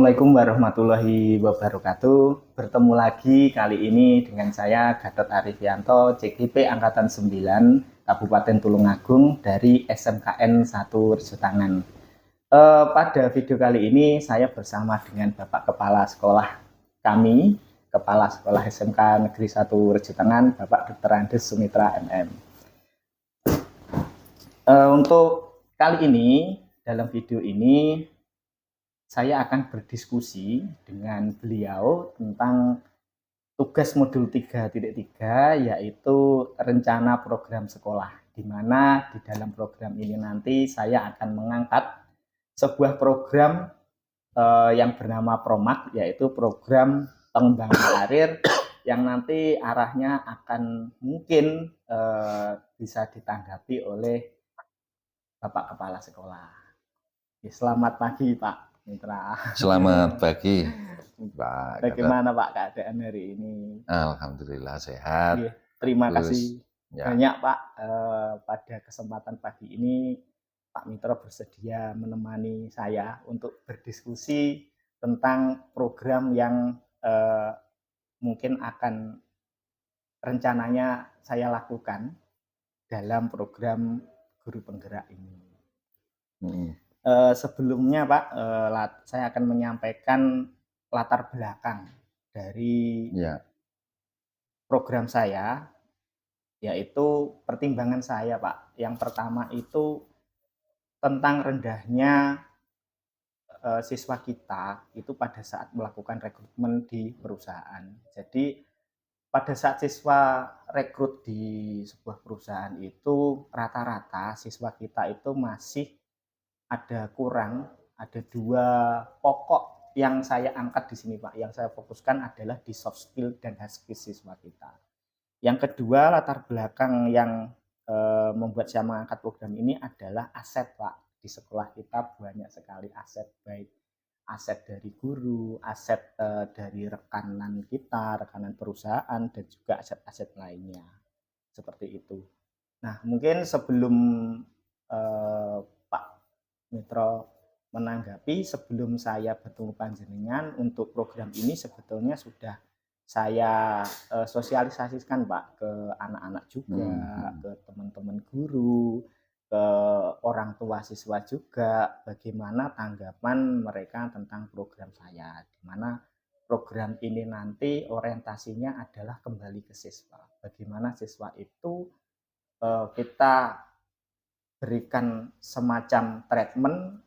Assalamualaikum warahmatullahi wabarakatuh. Bertemu lagi kali ini dengan saya Gatot Arifianto, CGP Angkatan 9, Kabupaten Tulungagung dari SMKN 1 Rejotangan. Pada video kali ini saya bersama dengan Bapak Kepala Sekolah kami, Kepala Sekolah SMK Negeri 1 Rejotangan, Bapak Dr. Andes Sumitra MM. Untuk kali ini, dalam video ini saya akan berdiskusi dengan beliau tentang tugas modul 3.3, yaitu rencana program sekolah, di mana di dalam program ini nanti saya akan mengangkat sebuah program yang bernama PROMAK, yaitu program pengembangan karir yang nanti arahnya akan mungkin bisa ditanggapi oleh Bapak Kepala Sekolah. Selamat pagi Pak Mitra. Selamat pagi, Pak. Bagaimana Pak keadaan hari ini? Alhamdulillah sehat. Terima kasih banyak Pak. Pada kesempatan pagi ini Pak Mitra bersedia menemani saya untuk berdiskusi tentang program yang mungkin akan rencananya saya lakukan dalam program Guru Penggerak ini. Sebelumnya Pak, saya akan menyampaikan latar belakang dari program saya, yaitu pertimbangan saya Pak. Yang pertama itu tentang rendahnya siswa kita itu pada saat melakukan rekrutmen di perusahaan. Jadi pada saat siswa rekrut di sebuah perusahaan itu rata-rata siswa kita itu masih ada dua pokok yang saya angkat di sini Pak. Yang saya fokuskan adalah di soft skill dan hard skill siswa kita. Yang kedua, latar belakang yang membuat saya mengangkat program ini adalah aset Pak. Di sekolah kita banyak sekali aset, baik aset dari guru, aset dari rekanan kita, rekanan perusahaan, dan juga aset-aset lainnya. Seperti itu. Nah, mungkin sebelum Pak Mitra menanggapi, sebelum saya bertemu panjenengan untuk program ini sebetulnya sudah saya sosialisasikan Pak ke anak-anak juga, ke teman-teman guru, ke orang tua siswa juga, bagaimana tanggapan mereka tentang program saya, di mana program ini nanti orientasinya adalah kembali ke siswa. Bagaimana siswa itu kita berikan semacam treatment,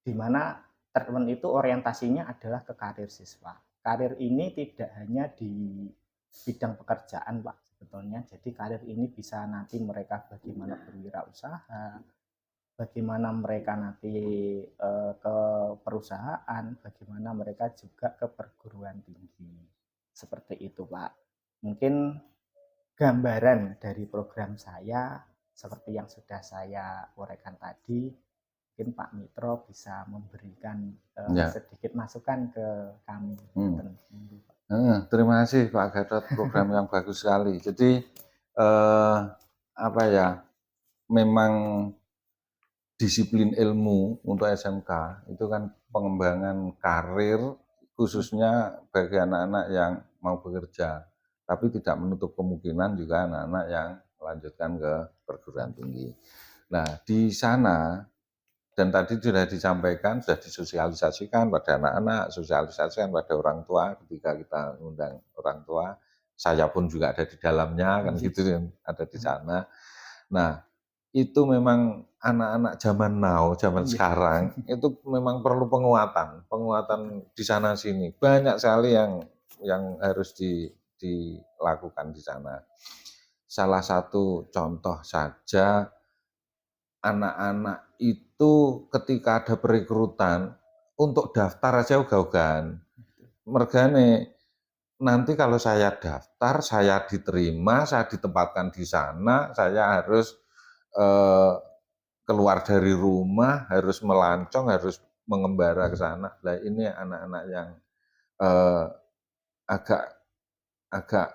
di mana treatment itu orientasinya adalah ke karir siswa. Karir ini tidak hanya di bidang pekerjaan Pak sebetulnya, jadi karir ini bisa nanti mereka bagaimana berwirausaha, bagaimana mereka nanti ke perusahaan, bagaimana mereka juga ke perguruan tinggi. Seperti itu Pak. Mungkin gambaran dari program saya seperti yang sudah saya uraikan tadi, mungkin Pak Mitro bisa memberikan sedikit masukan ke kami. Terima kasih Pak Gatot, program yang bagus sekali. Jadi memang disiplin ilmu untuk SMK itu kan pengembangan karir khususnya bagi anak-anak yang mau bekerja, tapi tidak menutup kemungkinan juga anak-anak yang melanjutkan ke perguruan tinggi. Nah, di sana dan tadi sudah disampaikan, sudah disosialisasikan pada anak-anak, sosialisasikan pada orang tua ketika kita mengundang orang tua. Saya pun juga ada di dalamnya, kan gitu, ada di sana. Nah, itu memang anak-anak zaman now, zaman sekarang, itu memang perlu penguatan di sana sini. Banyak sekali yang harus dilakukan di sana. Salah satu contoh saja, anak-anak itu ketika ada perekrutan untuk daftar aja ogah-ogahan. Mergane nanti kalau saya daftar, saya diterima, saya ditempatkan di sana, saya harus keluar dari rumah, harus melancong, harus mengembara ke sana. Nah, ini anak-anak yang agak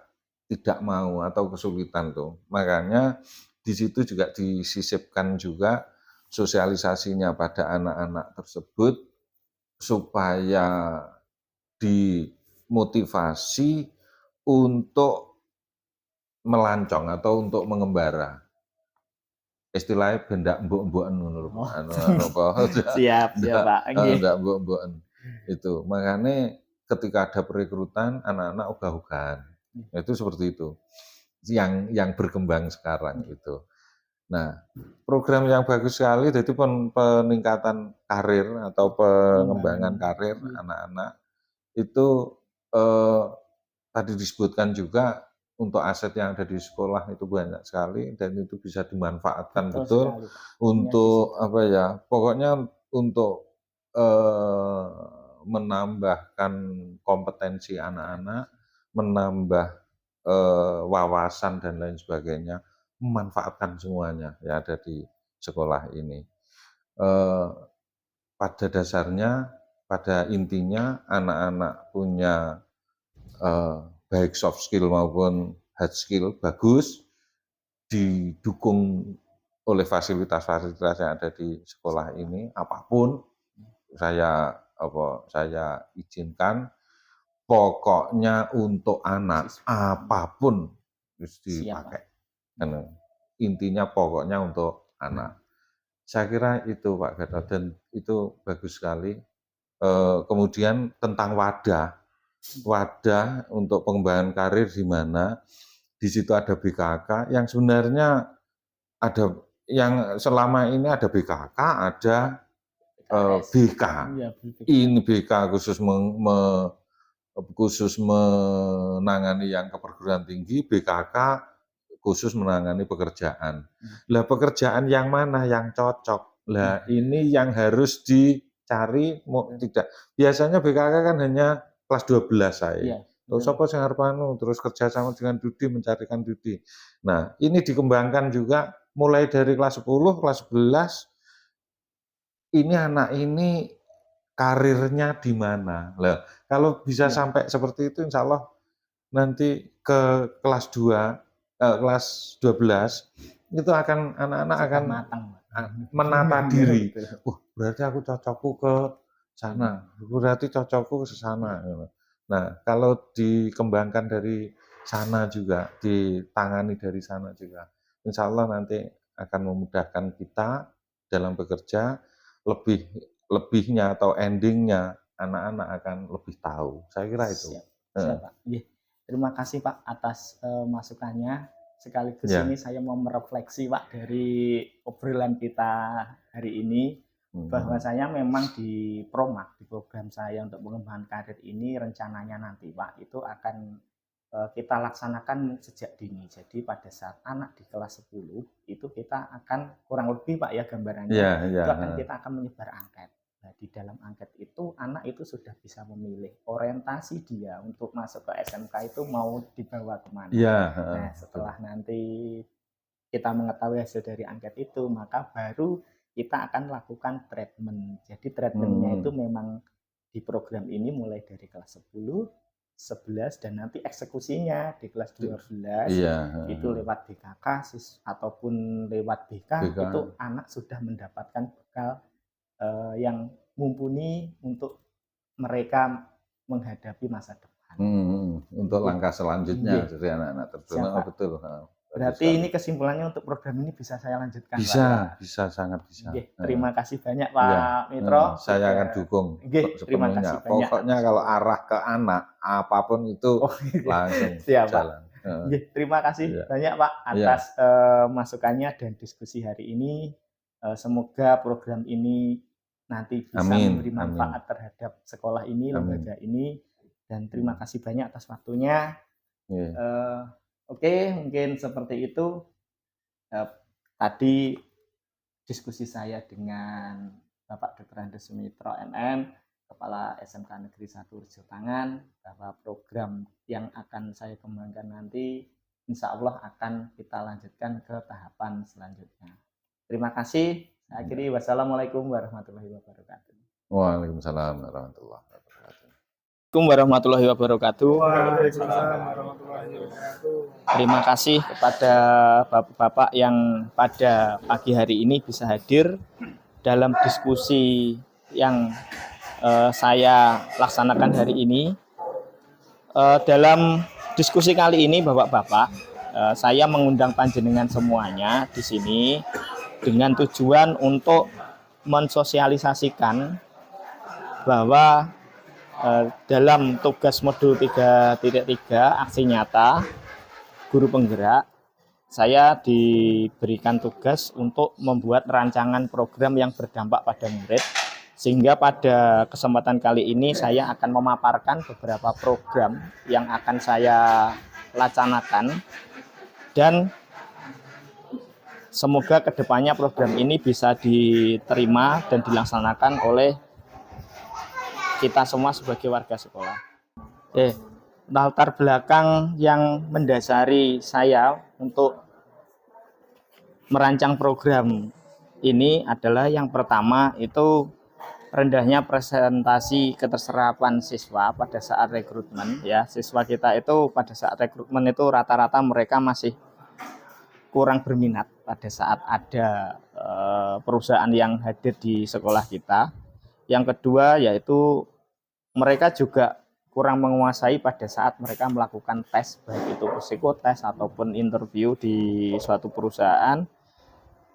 tidak mau atau kesulitan tuh. Makanya di situ juga disisipkan juga sosialisasinya pada anak-anak tersebut supaya dimotivasi untuk melancong atau untuk mengembara. Istilahnya bendak mbok-mboken ngono lho. Oh. Apa? Siap Pak. Nggih. Ndak mbok-mboken. Itu. Makanya ketika ada perekrutan anak-anak ogah-ogahan. Itu seperti itu. Yang berkembang sekarang itu. Nah, program yang bagus sekali jadi peningkatan karir atau pengembangan karir anak-anak itu tadi disebutkan juga untuk aset yang ada di sekolah itu banyak sekali dan itu bisa dimanfaatkan betul sekali, Pak. untuk apa ya, pokoknya untuk menambahkan kompetensi anak-anak, menambah wawasan dan lain sebagainya, memanfaatkan semuanya yang ada di sekolah ini. Pada dasarnya, pada intinya anak-anak punya baik soft skill maupun hard skill bagus, didukung oleh fasilitas-fasilitas yang ada di sekolah ini, apapun saya izinkan, pokoknya untuk anak apapun harus dipakai. Intinya pokoknya untuk anak. Saya kira itu Pak Gatot, dan itu bagus sekali. Kemudian tentang wadah untuk pengembangan karir di mana di situ ada BKK yang sebenarnya ada yang selama ini ada BKK, ada BK. Ini BK khusus menangani yang ke perguruan tinggi, BKK khusus menangani pekerjaan. Lah pekerjaan yang mana yang cocok? Lah ini yang harus dicari, tidak. Biasanya BKK kan hanya kelas 12 saya. Terus apa sing arep terus kerja sama dengan Dudi mencarikan Dudi. Nah, ini dikembangkan juga mulai dari kelas 10, kelas 11. Ini anak ini karirnya di mana? Lah, kalau bisa sampai seperti itu insya Allah nanti ke kelas 2, kelas 12 itu akan anak-anak akan menata diri. Berarti aku cocokku ke sana. Berarti cocokku ke sana. Nah, kalau dikembangkan dari sana juga, ditangani dari sana juga, insya Allah nanti akan memudahkan kita dalam bekerja, lebihnya atau endingnya anak-anak akan lebih tahu. Saya kira itu. Siap Pak. Terima kasih Pak atas masukannya. Sekaligus ini saya mau merefleksi Pak dari obrolan kita hari ini, bahwasanya memang di Promak, di program saya untuk pengembangan karir ini rencananya nanti Pak itu akan kita laksanakan sejak dini. Jadi pada saat anak di kelas 10 itu kita akan kurang lebih Pak ya gambarannya, itu kita akan menyebar angket. Nah, di dalam angket itu anak itu sudah bisa memilih orientasi dia untuk masuk ke SMK itu mau dibawa kemana. Nah, setelah nanti kita mengetahui hasil dari angket itu, maka baru kita akan lakukan treatment. Jadi treatmentnya itu memang di program ini mulai dari kelas 10, 11 dan nanti eksekusinya di kelas 12 itu lewat BKK ataupun lewat BK itu anak sudah mendapatkan bekal yang mumpuni untuk mereka menghadapi masa depan. Untuk langkah selanjutnya dari anak-anak terutama. Betul. Berarti ini kesimpulannya untuk program ini bisa saya lanjutkan. Bisa, sangat bisa. Terima kasih banyak Pak Mitro. Saya akan dukung terima kasih banyak. Pokoknya kalau arah ke anak apapun itu langsung jalan. Terima kasih banyak Pak atas masukannya dan diskusi hari ini. Semoga program ini nanti bisa memberi manfaat terhadap sekolah ini, lembaga ini, dan terima kasih banyak atas waktunya. Oke, mungkin seperti itu tadi diskusi saya dengan Bapak Dr. Andes Sumitro MM, Kepala SMK Negeri 1 Rejo Tangan, bahwa program yang akan saya kembangkan nanti insya Allah akan kita lanjutkan ke tahapan selanjutnya. Terima kasih. Saya akhiri, wassalamualaikum warahmatullahi wabarakatuh. Waalaikumsalam warahmatullahi wabarakatuh. Warahmatullahi wabarakatuh. Terima kasih kepada bapak-bapak yang pada pagi hari ini bisa hadir dalam diskusi yang saya laksanakan hari ini. Dalam diskusi kali ini Bapak-bapak, saya mengundang panjenengan semuanya di sini dengan tujuan untuk mensosialisasikan bahwa dalam tugas modul 3.3 aksi nyata guru penggerak, saya diberikan tugas untuk membuat rancangan program yang berdampak pada murid, sehingga pada kesempatan kali ini saya akan memaparkan beberapa program yang akan saya laksanakan, dan semoga kedepannya program ini bisa diterima dan dilaksanakan oleh kita semua sebagai warga sekolah. Latar belakang yang mendasari saya untuk merancang program ini adalah yang pertama itu rendahnya presentasi keterserapan siswa pada saat rekrutmen. Ya, siswa kita itu pada saat rekrutmen itu rata-rata mereka masih kurang berminat pada saat ada perusahaan yang hadir di sekolah kita. Yang kedua yaitu mereka juga kurang menguasai pada saat mereka melakukan tes, baik itu psikotes ataupun interview di suatu perusahaan.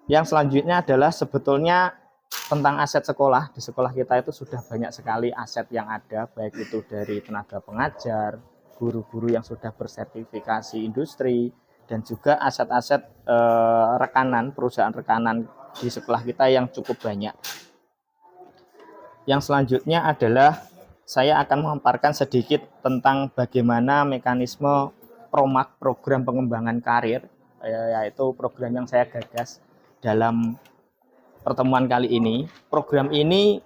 Yang selanjutnya adalah sebetulnya tentang aset sekolah. Di sekolah kita itu sudah banyak sekali aset yang ada, baik itu dari tenaga pengajar, guru-guru yang sudah bersertifikasi industri, dan juga aset-aset rekanan, perusahaan rekanan di sekolah kita yang cukup banyak. Yang selanjutnya adalah saya akan memaparkan sedikit tentang bagaimana mekanisme PROMAK, program pengembangan karir, yaitu program yang saya gagas dalam pertemuan kali ini. Program ini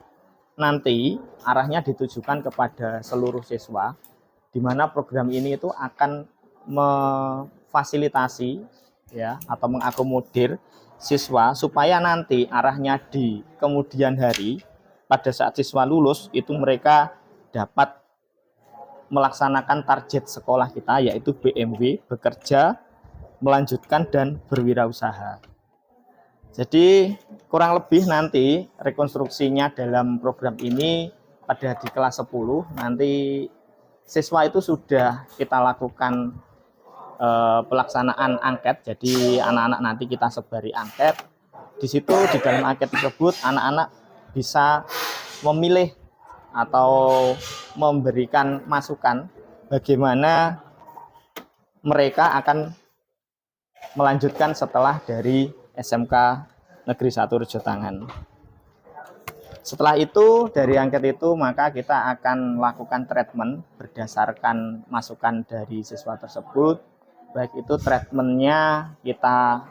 nanti arahnya ditujukan kepada seluruh siswa, di mana program ini itu akan memfasilitasi ya atau mengakomodir siswa supaya nanti arahnya di kemudian hari pada saat siswa lulus itu mereka dapat melaksanakan target sekolah kita, yaitu BMW, bekerja, melanjutkan, dan berwirausaha. Jadi kurang lebih nanti rekonstruksinya dalam program ini pada di kelas 10 nanti siswa itu sudah kita lakukan pelaksanaan angket. Jadi anak-anak nanti kita sebari angket. Di situ di dalam angket tersebut anak-anak bisa memilih atau memberikan masukan bagaimana mereka akan melanjutkan setelah dari SMK Negeri 1 Rejotangan. Setelah itu dari angket itu maka kita akan lakukan treatment berdasarkan masukan dari siswa tersebut. Baik itu treatmentnya kita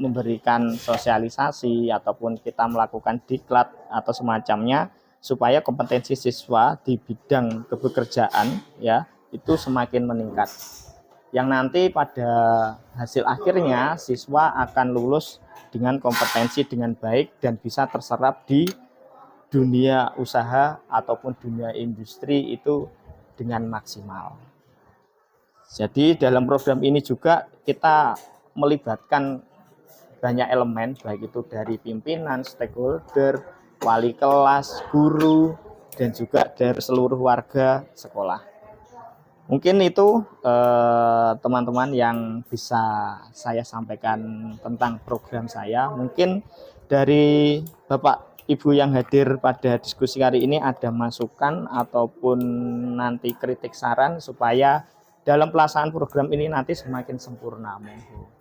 memberikan sosialisasi ataupun kita melakukan diklat atau semacamnya, supaya kompetensi siswa di bidang kepekerjaan ya itu semakin meningkat. Yang nanti pada hasil akhirnya siswa akan lulus dengan kompetensi dengan baik dan bisa terserap di dunia usaha ataupun dunia industri itu dengan maksimal. Jadi dalam program ini juga kita melibatkan banyak elemen, baik itu dari pimpinan, stakeholder, wali kelas, guru, dan juga dari seluruh warga sekolah. Mungkin itu teman-teman yang bisa saya sampaikan tentang program saya. Mungkin dari Bapak Ibu yang hadir pada diskusi hari ini ada masukan ataupun nanti kritik saran supaya dalam pelaksanaan program ini nanti semakin sempurna. Monggo.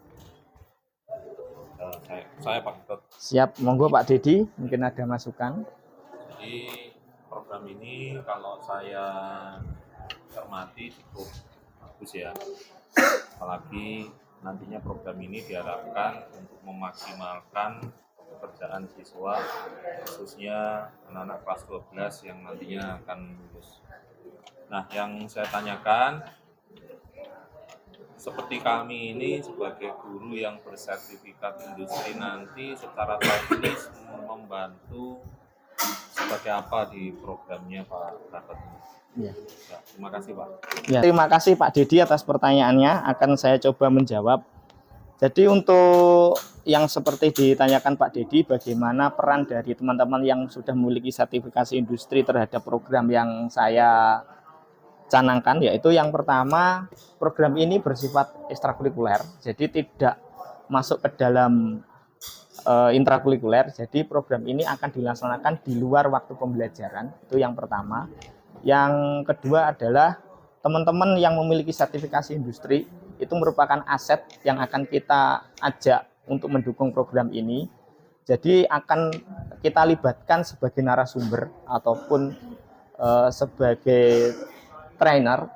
Saya Pak Gatot. Siap, monggo Pak Dedi, mungkin ada masukan. Jadi program ini kalau saya cermati cukup bagus ya. Apalagi nantinya program ini diharapkan untuk memaksimalkan pekerjaan siswa, khususnya anak-anak kelas 12 yang nantinya akan lulus. Nah, yang saya tanyakan, seperti kami ini sebagai guru yang bersertifikat industri nanti secara teknis membantu sebagai apa di programnya Pak Gatot? Ya. Ya, terima kasih Pak. Ya, terima kasih Pak Dedi atas pertanyaannya. Akan saya coba menjawab. Jadi untuk yang seperti ditanyakan Pak Dedi, bagaimana peran dari teman-teman yang sudah memiliki sertifikasi industri terhadap program yang saya canangkan, yaitu yang pertama, program ini bersifat ekstrakurikuler, jadi tidak masuk ke dalam intrakurikuler. Jadi program ini akan dilaksanakan di luar waktu pembelajaran, itu yang pertama. Yang kedua adalah teman-teman yang memiliki sertifikasi industri itu merupakan aset yang akan kita ajak untuk mendukung program ini. Jadi akan kita libatkan sebagai narasumber ataupun sebagai trainer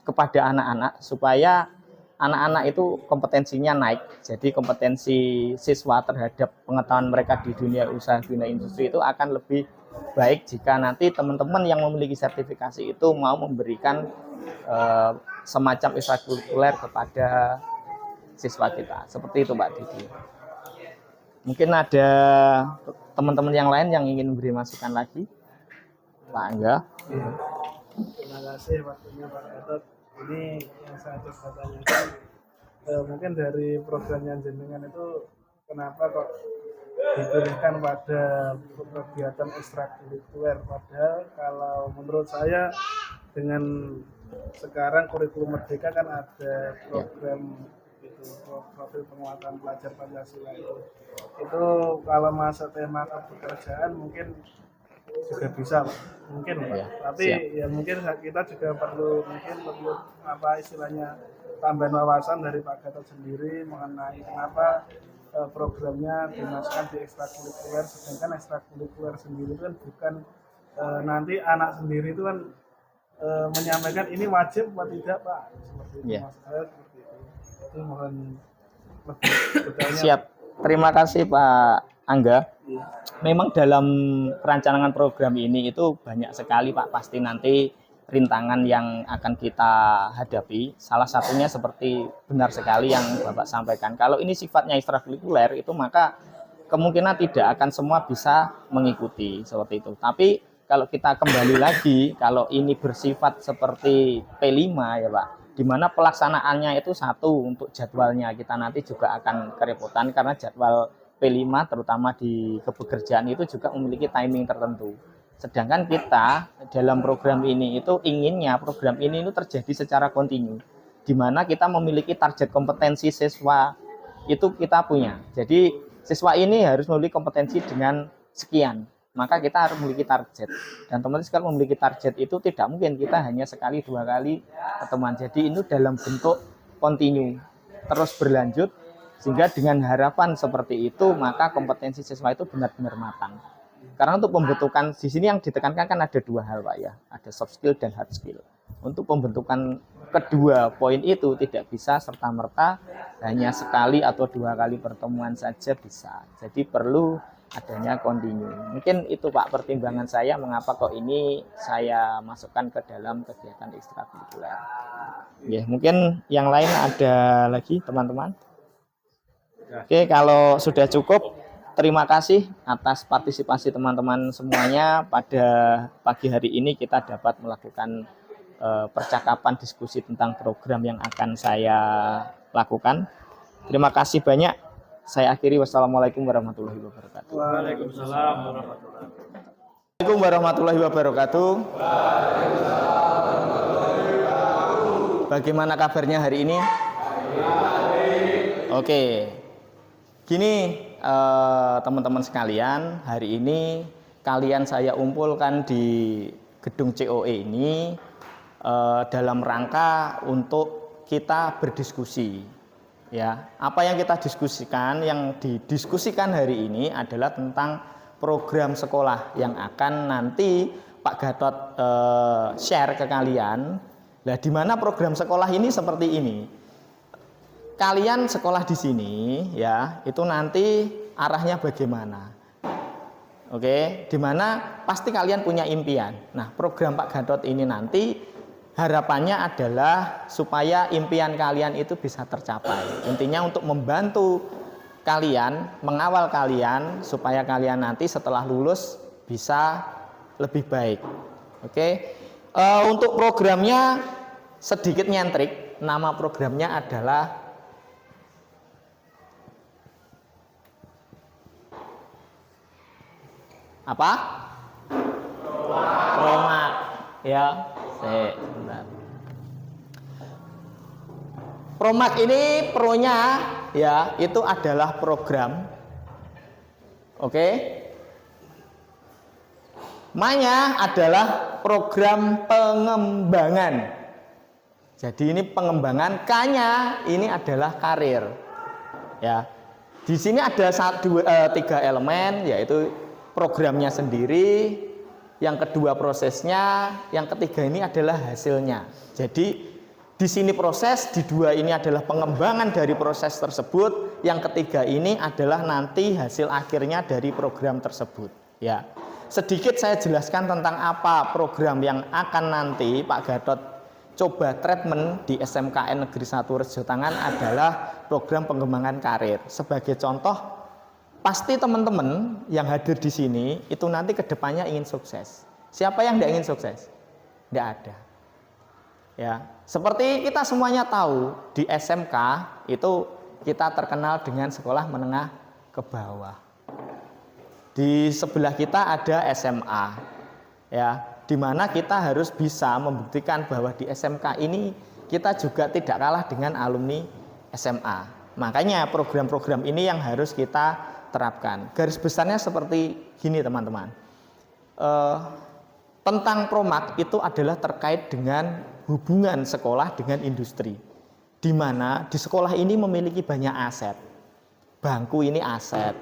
kepada anak-anak supaya anak-anak itu kompetensinya naik. Jadi kompetensi siswa terhadap pengetahuan mereka di dunia usaha, dunia industri itu akan lebih baik jika nanti teman-teman yang memiliki sertifikasi itu mau memberikan semacam ekstrakurikuler kepada siswa kita. Seperti itu Pak Didi. Mungkin ada teman-teman yang lain yang ingin memberi masukan lagi. Pak Angga. Ya. Terima kasih waktunya Pak Gatot. Ini yang saya coba tanyakan, mungkin dari programnya jenengan itu kenapa kok diberikan pada kegiatan ekstrakurikuler, padahal kalau menurut saya dengan sekarang kurikulum merdeka kan ada program itu, profil penguatan pelajar Pancasila itu kalau masa tema pekerjaan mungkin juga bisa Pak, mungkin Pak. Ya, Tapi siap. ya mungkin kita juga perlu apa istilahnya tambahan wawasan dari Pak Gatot sendiri mengenai kenapa programnya dimasukkan di ekstrakurikuler, sedangkan ekstrakurikuler sendiri itu kan bukan nanti anak sendiri itu kan menyampaikan ini wajib atau tidak Pak, seperti itu. Ya. Maksud saya seperti itu. Itu mohon lebih detailnya. Siap. Terima kasih Pak Angga. Iya. Memang dalam perancangan program ini itu banyak sekali Pak, pasti nanti rintangan yang akan kita hadapi. Salah satunya seperti benar sekali yang Bapak sampaikan. Kalau ini sifatnya ekstrakurikuler itu maka kemungkinan tidak akan semua bisa mengikuti seperti itu. Tapi kalau kita kembali lagi, kalau ini bersifat seperti P5 ya Pak, di mana pelaksanaannya itu satu, untuk jadwalnya kita nanti juga akan kerepotan karena jadwal P5 terutama di kepekerjaan itu juga memiliki timing tertentu. Sedangkan kita dalam program ini itu inginnya program ini itu terjadi secara kontinu, di mana kita memiliki target kompetensi siswa itu kita punya. Jadi siswa ini harus memiliki kompetensi dengan sekian, maka kita harus memiliki target. Dan otomatis kalau memiliki target itu tidak mungkin kita hanya sekali dua kali pertemuan. Jadi ini dalam bentuk kontinu, terus berlanjut, sehingga dengan harapan seperti itu maka kompetensi siswa itu benar-benar matang. Karena untuk pembentukan di sini yang ditekankan kan ada dua hal Pak ya, ada soft skill dan hard skill. Untuk pembentukan kedua poin itu tidak bisa serta-merta hanya sekali atau dua kali pertemuan saja bisa. Jadi perlu adanya kontinu. Mungkin itu Pak pertimbangan saya mengapa kok ini saya masukkan ke dalam kegiatan ekstrakurikuler. Ya, mungkin yang lain ada lagi teman-teman. Oke, kalau sudah cukup, terima kasih atas partisipasi teman-teman semuanya. Pada pagi hari ini kita dapat melakukan percakapan diskusi tentang program yang akan saya lakukan. Terima kasih banyak. Saya akhiri, wassalamualaikum warahmatullahi wabarakatuh. Waalaikumsalam warahmatullahi wabarakatuh. Bagaimana kabarnya hari ini? Oke. Gini teman-teman sekalian, hari ini kalian saya umpulkan di gedung COE ini dalam rangka untuk kita berdiskusi. Ya, apa yang kita diskusikan, yang didiskusikan hari ini adalah tentang program sekolah yang akan nanti Pak Gatot share ke kalian. Nah, di mana program sekolah ini seperti ini. Kalian sekolah di sini ya, itu nanti arahnya bagaimana? Oke, di mana pasti kalian punya impian. Nah, program Pak Gatot ini nanti harapannya adalah supaya impian kalian itu bisa tercapai. Intinya untuk membantu kalian, mengawal kalian supaya kalian nanti setelah lulus bisa lebih baik. Oke. Untuk programnya sedikit nyentrik, nama programnya adalah Apa? Promak. Ya, sebentar. Promak ini pro-nya ya, itu adalah program. Oke. Ma-nya adalah program pengembangan. Jadi ini pengembangan, K-nya ini adalah karir. Ya. Di sini ada 3 elemen, yaitu programnya sendiri, yang kedua prosesnya, yang ketiga ini adalah hasilnya. Jadi di sini proses, di 2 ini adalah pengembangan dari proses tersebut, yang ketiga ini adalah nanti hasil akhirnya dari program tersebut. Ya. Sedikit saya jelaskan tentang apa program yang akan nanti Pak Gatot coba treatment di SMKN Negeri 1 Rejotangan adalah program pengembangan karir. Sebagai contoh, pasti teman-teman yang hadir di sini itu nanti kedepannya ingin sukses. Siapa yang tidak ingin sukses? Tidak ada. Ya, seperti kita semuanya tahu di SMK itu kita terkenal dengan sekolah menengah ke bawah. Di sebelah kita ada SMA. Ya, di mana kita harus bisa membuktikan bahwa di SMK ini kita juga tidak kalah dengan alumni SMA. Makanya program-program ini yang harus kita terapkan. Garis besarnya seperti gini teman-teman. Tentang Promak itu adalah terkait dengan hubungan sekolah dengan industri. Di mana di sekolah ini memiliki banyak aset. Bangku ini aset.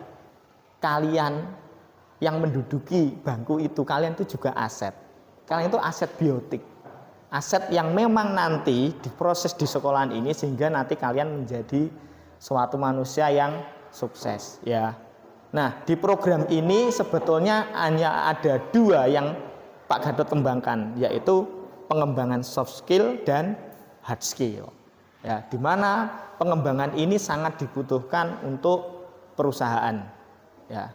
Kalian yang menduduki bangku itu, kalian itu juga aset. Kalian itu aset biotik, aset yang memang nanti diproses di sekolahan ini sehingga nanti kalian menjadi suatu manusia yang sukses ya. Nah, di program ini sebetulnya hanya ada 2 yang Pak Gatot kembangkan, yaitu pengembangan soft skill dan hard skill. Ya, di mana pengembangan ini sangat dibutuhkan untuk perusahaan. Ya.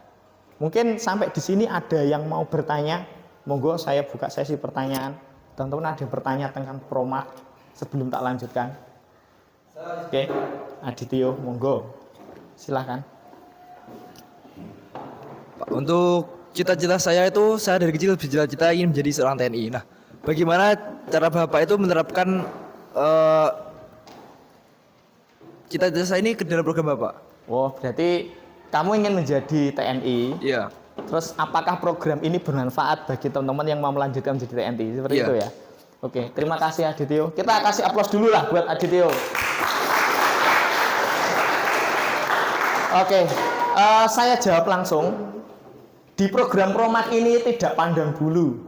Mungkin sampai di sini ada yang mau bertanya. Monggo saya buka sesi pertanyaan. Teman-teman ada bertanya tentang Promak sebelum tak lanjutkan? Oke, Adityo, monggo. Silahkan. Pak, untuk cita-cita saya itu, saya dari kecil bercita-cita ingin menjadi seorang TNI. Nah, bagaimana cara Bapak itu menerapkan cita-cita saya ini ke dalam program Bapak? Oh, berarti kamu ingin menjadi TNI? Iya. Terus apakah program ini bermanfaat bagi teman-teman yang mau melanjutkan menjadi TNI? Seperti Iya. itu ya? Oke, terima kasih Adityo. Kita kasih aplaus dulu lah buat Adityo. Oke, saya jawab langsung. Di program Promak ini tidak pandang bulu.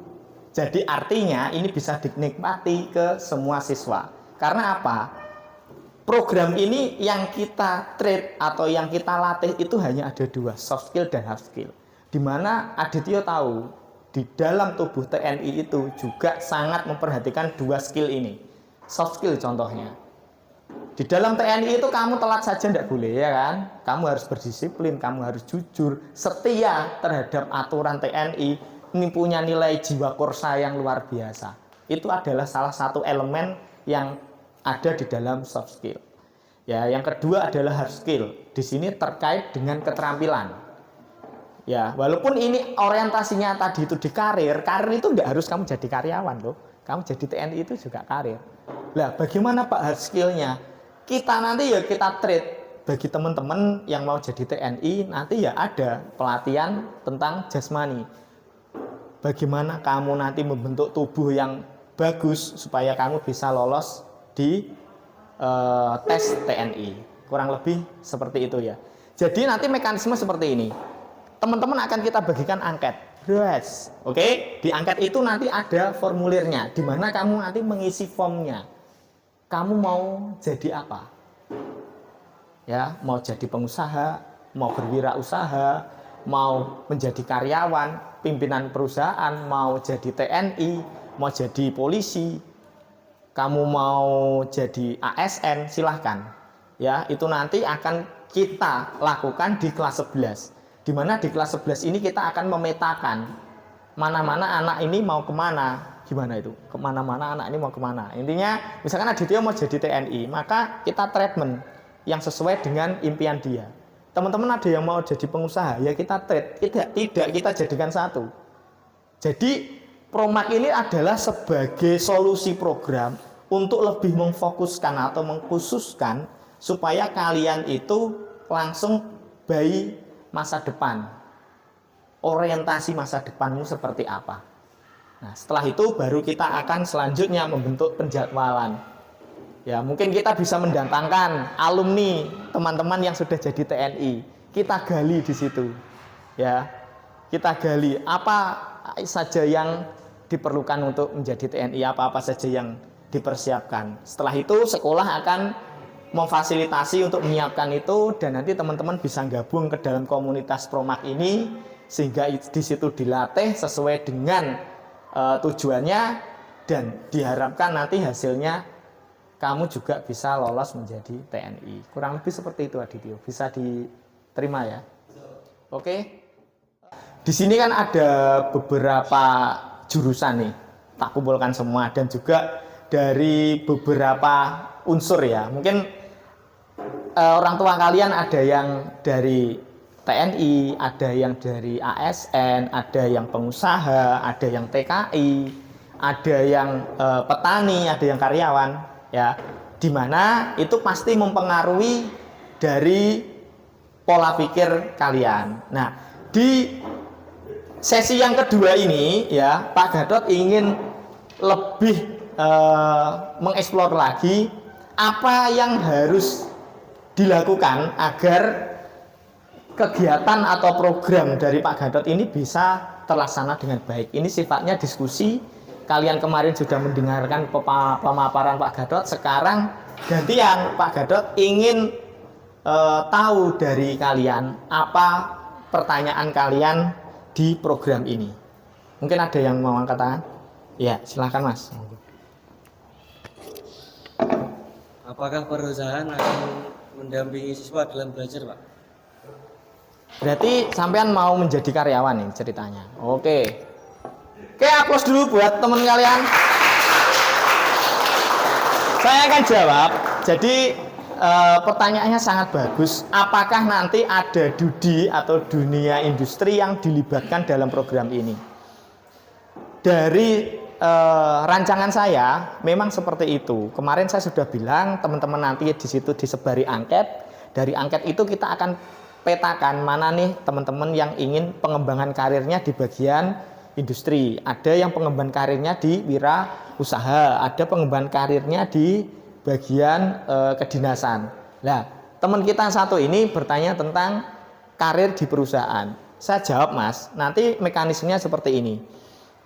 Jadi artinya ini bisa dinikmati ke semua siswa. Karena apa? Program ini yang kita treat atau yang kita latih itu hanya ada 2, soft skill dan hard skill. Di mana Adityo tahu di dalam tubuh TNI itu juga sangat memperhatikan 2 skill ini. Soft skill contohnya. Di dalam TNI itu kamu telat saja tidak boleh ya kan? Kamu harus berdisiplin, kamu harus jujur, setia terhadap aturan TNI, ini punya nilai jiwa korsa yang luar biasa. Itu adalah salah satu elemen yang ada di dalam soft skill. Ya, yang kedua adalah hard skill. Di sini terkait dengan keterampilan. Ya, walaupun ini orientasinya tadi itu di karir itu tidak harus kamu jadi karyawan loh. Kamu jadi TNI itu juga karir. Lah, bagaimana Pak hard skill-nya? Kita nanti ya kita treat bagi teman-teman yang mau jadi TNI nanti ya ada pelatihan tentang jasmani. Bagaimana kamu nanti membentuk tubuh yang bagus supaya kamu bisa lolos di tes TNI. Kurang lebih seperti itu ya. Jadi nanti mekanisme seperti ini. Teman-teman akan kita bagikan angket. Yes. Oke, di angket itu nanti ada formulirnya di mana kamu nanti mengisi formnya. Kamu mau jadi apa? Ya, mau jadi pengusaha, mau berwirausaha, mau menjadi karyawan, pimpinan perusahaan, mau jadi TNI, mau jadi polisi, kamu mau jadi ASN, silahkan. Ya, itu nanti akan kita lakukan di kelas 11. Di mana di kelas 11 ini kita akan memetakan mana-mana anak ini mau kemana. Gimana itu? Kemana-mana anak ini mau kemana. Intinya, misalkan Aditya mau jadi TNI, maka kita treatment yang sesuai dengan impian dia. Teman-teman ada yang mau jadi pengusaha, ya kita trade, tidak kita jadikan satu. Jadi Promak ini adalah sebagai solusi program untuk lebih memfokuskan atau mengkhususkan supaya kalian itu langsung by masa depan. Orientasi masa depanmu seperti apa. Nah, setelah itu baru kita akan selanjutnya membentuk penjadwalan. Ya, mungkin kita bisa mendatangkan alumni teman-teman yang sudah jadi TNI. Kita gali di situ. Ya. Kita gali apa saja yang diperlukan untuk menjadi TNI, apa-apa saja yang dipersiapkan. Setelah itu sekolah akan memfasilitasi untuk menyiapkan itu dan nanti teman-teman bisa gabung ke dalam komunitas Promak ini sehingga di situ dilatih sesuai dengan tujuannya dan diharapkan nanti hasilnya kamu juga bisa lolos menjadi TNI. Kurang lebih seperti itu Adityo. Bisa diterima ya? Oke. Di sini kan ada beberapa jurusan nih, tak kumpulkan semua dan juga dari beberapa unsur ya. Mungkin orang tua kalian ada yang dari TNI, ada yang dari ASN, ada yang pengusaha, ada yang TKI, ada yang petani, ada yang karyawan ya. Dimana itu pasti mempengaruhi dari pola pikir kalian. Nah, di sesi yang kedua ini ya Pak Gatot ingin lebih mengeksplor lagi apa yang harus dilakukan agar kegiatan atau program dari Pak Gatot ini bisa terlaksana dengan baik. Ini sifatnya diskusi. Kalian kemarin sudah mendengarkan pemaparan Pak Gatot. Sekarang gantian Pak Gatot ingin tahu dari kalian apa pertanyaan kalian di program ini. Mungkin ada yang mau angkat tangan? Ya, silahkan Mas. Apakah perusahaan akan mendampingi siswa dalam belajar, Pak? Berarti sampean mau menjadi karyawan nih ceritanya. Oke. Oke, aplaus dulu buat teman kalian. Saya akan jawab. Jadi pertanyaannya sangat bagus. Apakah nanti ada Dudi atau dunia industri yang dilibatkan dalam program ini? Dari rancangan saya memang seperti itu. Kemarin saya sudah bilang teman-teman nanti di situ disebari angket. Dari angket itu kita akan petakan mana nih teman-teman yang ingin pengembangan karirnya di bagian industri. Ada yang pengembangan karirnya di wirausaha, ada pengembangan karirnya di bagian kedinasan. Nah, teman kita satu ini bertanya tentang karir di perusahaan. Saya jawab, Mas, nanti mekanismenya seperti ini.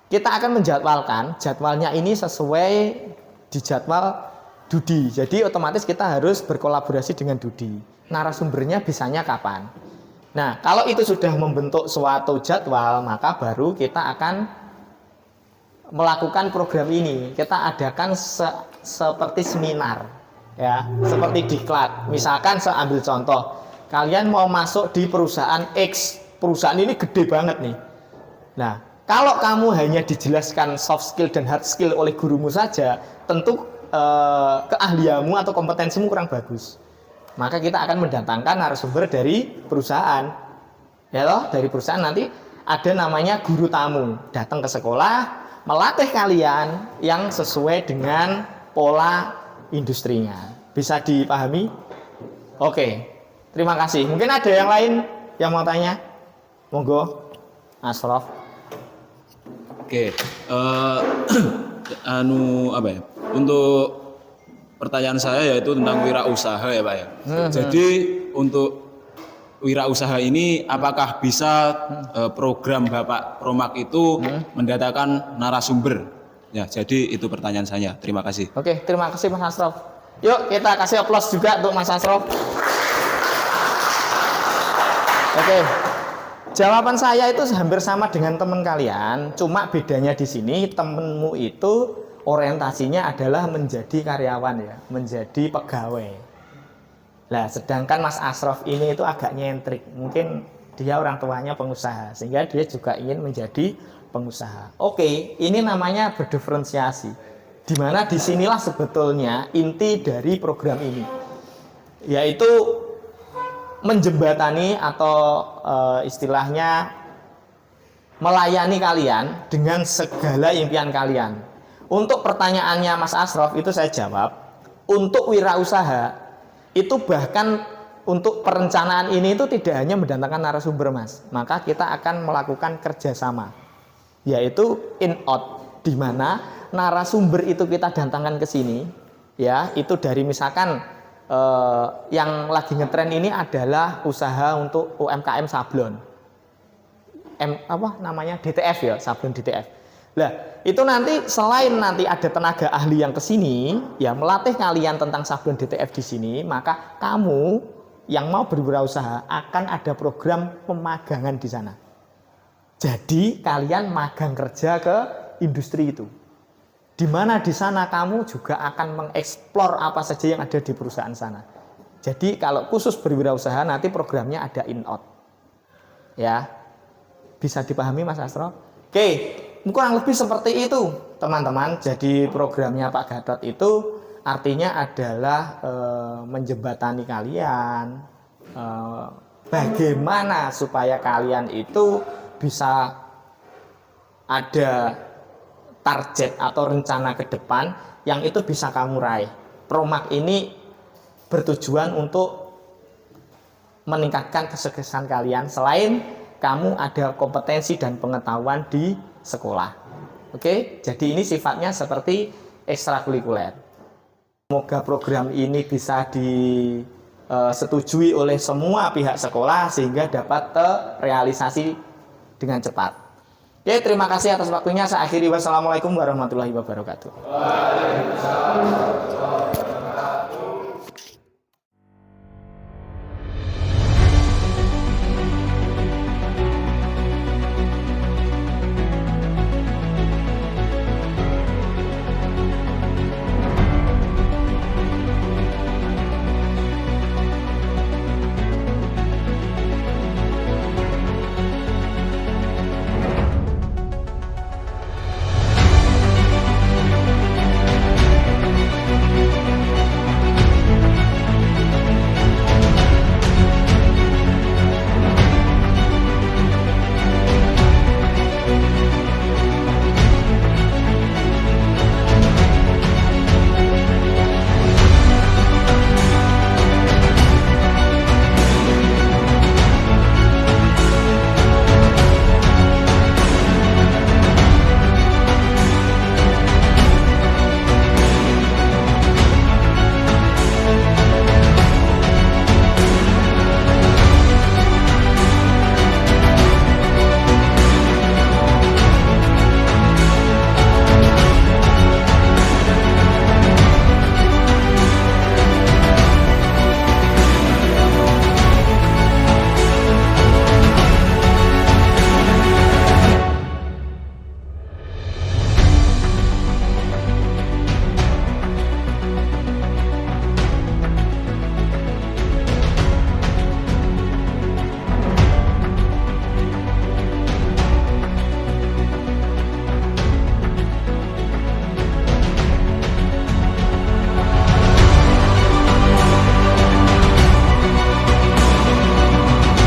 Kita akan menjadwalkan, jadwalnya ini sesuai di jadwal Dudi. Jadi otomatis kita harus berkolaborasi dengan Dudi. Narasumbernya bisanya kapan? Nah, kalau itu sudah membentuk suatu jadwal, maka baru kita akan melakukan program ini. Kita adakan seperti seminar, ya, seperti diklat. Misalkan saya ambil contoh, kalian mau masuk di perusahaan X, perusahaan ini gede banget nih. Nah, kalau kamu hanya dijelaskan soft skill dan hard skill oleh gurumu saja, tentu keahlianmu atau kompetensimu kurang bagus. Maka kita akan mendatangkan narasumber dari perusahaan. Ya loh, dari perusahaan nanti ada namanya guru tamu, datang ke sekolah, melatih kalian yang sesuai dengan pola industrinya. Bisa dipahami? Oke, terima kasih. Mungkin ada yang lain yang mau tanya? Monggo, Ashraf. Oke, apa ya? Untuk pertanyaan saya yaitu tentang wirausaha ya Pak ya. Jadi untuk wirausaha ini apakah bisa program Bapak Promak itu mendatangkan narasumber? Ya, jadi itu pertanyaan saya. Terima kasih. Oke, terima kasih Mas Ashraf. Yuk kita kasih aplaus juga untuk Mas Ashraf. Oke. Jawaban saya itu hampir sama dengan teman kalian, cuma bedanya di sini temenmu itu orientasinya adalah menjadi karyawan ya, menjadi pegawai. Nah, sedangkan Mas Ashraf ini itu agak nyentrik, mungkin dia orang tuanya pengusaha, sehingga dia juga ingin menjadi pengusaha. Oke, ini namanya berdiferensiasi. Dimana disinilah sebetulnya inti dari program ini, yaitu menjembatani atau istilahnya melayani kalian dengan segala impian kalian. Untuk pertanyaannya Mas Asrof itu saya jawab, untuk wirausaha itu bahkan untuk perencanaan ini itu tidak hanya mendatangkan narasumber Mas, maka kita akan melakukan kerjasama, yaitu in-out, di mana narasumber itu kita datangkan ke sini, ya itu dari misalkan yang lagi ngetren ini adalah usaha untuk UMKM sablon, DTF ya, sablon DTF. Lah, itu nanti selain nanti ada tenaga ahli yang ke sini ya melatih kalian tentang sablon DTF di sini, maka kamu yang mau berwirausaha akan ada program pemagangan di sana. Jadi kalian magang kerja ke industri itu. Di mana di sana kamu juga akan mengeksplor apa saja yang ada di perusahaan sana. Jadi kalau khusus berwirausaha nanti programnya ada in-out. Ya. Bisa dipahami Mas Asro? Oke, kurang lebih seperti itu, teman-teman. Jadi programnya Pak Gatot itu artinya adalah menjembatani kalian, bagaimana supaya kalian itu bisa ada target atau rencana ke depan yang itu bisa kamu raih. Promak ini bertujuan untuk meningkatkan kesuksesan kalian selain kamu ada kompetensi dan pengetahuan di sekolah. Oke, jadi ini sifatnya seperti ekstrakurikuler. Semoga program ini bisa disetujui oleh semua pihak sekolah sehingga dapat terrealisasi dengan cepat. Oke, terima kasih atas waktunya. Saya akhiri. Wassalamualaikum warahmatullahi wabarakatuh. Waalaikumsalam.